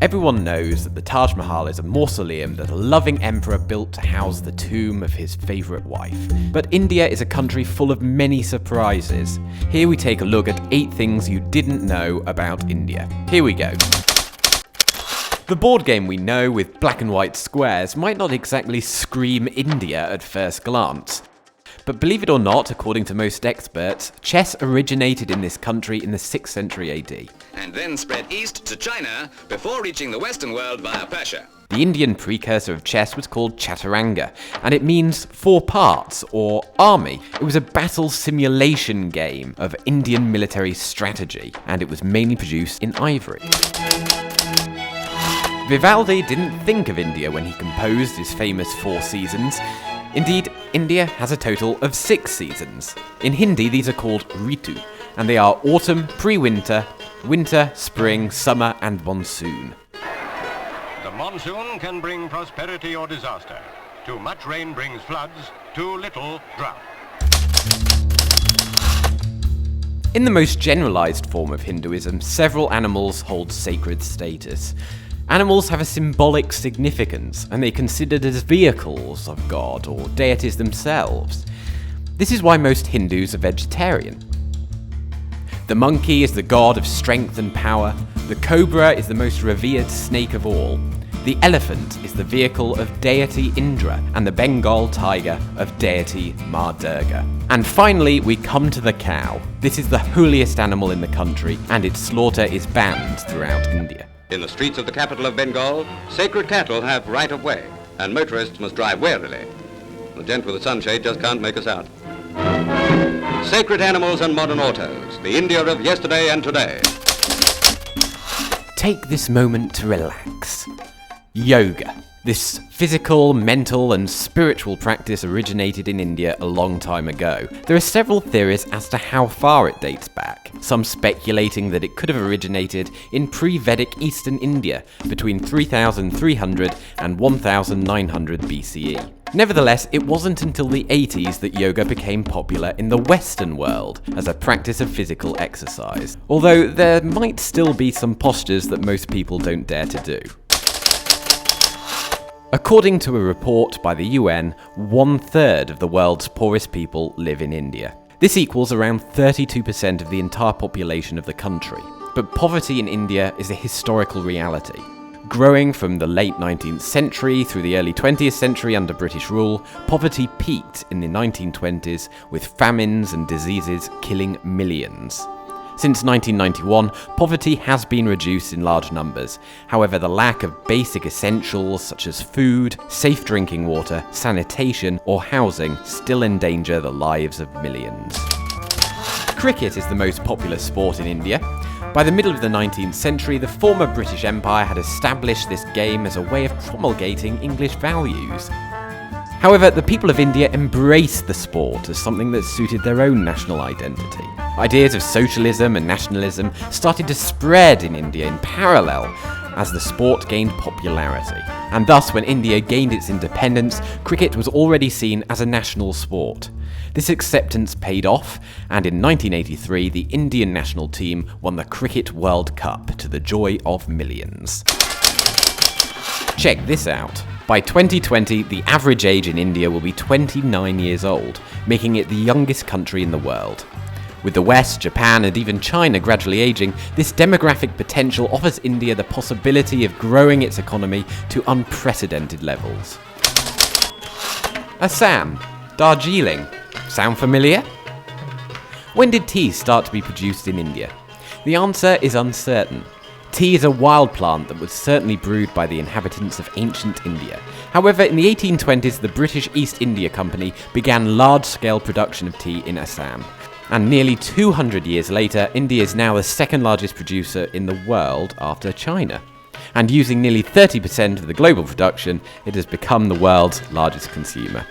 Everyone knows that the Taj Mahal is a mausoleum that a loving emperor built to house the tomb of his favourite wife. But India is a country full of many surprises. Here we take a look at 8 things you didn't know about India. Here we go. The board game we know with black and white squares might not exactly scream India at first glance. But believe it or not, according to most experts, chess originated in this country in the 6th century AD. And then spread east to China before reaching the Western world via Persia. The Indian precursor of chess was called Chaturanga, and it means 4 parts, or army. It was a battle simulation game of Indian military strategy, and it was mainly produced in ivory. Vivaldi didn't think of India when he composed his famous 4 seasons. Indeed, India has a total of 6 seasons. In Hindi, these are called Ritu, and they are autumn, pre-winter, winter, spring, summer, and monsoon. The monsoon can bring prosperity or disaster. Too much rain brings floods, too little, drought. In the most generalized form of Hinduism, several animals hold sacred status. Animals have a symbolic significance, and they're considered as vehicles of God or deities themselves. This is why most Hindus are vegetarian. The monkey is the god of strength and power, the cobra is the most revered snake of all, the elephant is the vehicle of deity Indra, and the Bengal tiger of deity Ma Durga. And finally, we come to the cow. This is the holiest animal in the country, and its slaughter is banned throughout India. In the streets of the capital of Bengal, sacred cattle have right of way, and motorists must drive warily. The gent with the sunshade just can't make us out. Sacred animals and modern autos, the India of yesterday and today. Take this moment to relax. Yoga. This physical, mental, and spiritual practice originated in India a long time ago. There are several theories as to how far it dates back, some speculating that it could have originated in pre-Vedic Eastern India between 3300 and 1900 BCE. Nevertheless, it wasn't until the 80s that yoga became popular in the Western world as a practice of physical exercise, although there might still be some postures that most people don't dare to do. According to a report by the UN, 1/3 of the world's poorest people live in India. This equals around 32% of the entire population of the country. But poverty in India is a historical reality. Growing from the late 19th century through the early 20th century under British rule, poverty peaked in the 1920s with famines and diseases killing millions. Since 1991, poverty has been reduced in large numbers. However, the lack of basic essentials such as food, safe drinking water, sanitation, or housing still endanger the lives of millions. Cricket is the most popular sport in India. By the middle of the 19th century, the former British Empire had established this game as a way of promulgating English values. However, the people of India embraced the sport as something that suited their own national identity. Ideas of socialism and nationalism started to spread in India in parallel as the sport gained popularity. And thus, when India gained its independence, cricket was already seen as a national sport. This acceptance paid off, and in 1983, the Indian national team won the Cricket World Cup to the joy of millions. Check this out. By 2020, the average age in India will be 29 years old, making it the youngest country in the world. With the West, Japan, and even China gradually aging, this demographic potential offers India the possibility of growing its economy to unprecedented levels. Assam, Darjeeling. Sound familiar? When did tea start to be produced in India? The answer is uncertain. Tea is a wild plant that was certainly brewed by the inhabitants of ancient India. However, in the 1820s, the British East India Company began large-scale production of tea in Assam. And nearly 200 years later, India is now the second largest producer in the world after China. And using nearly 30% of the global production, it has become the world's largest consumer.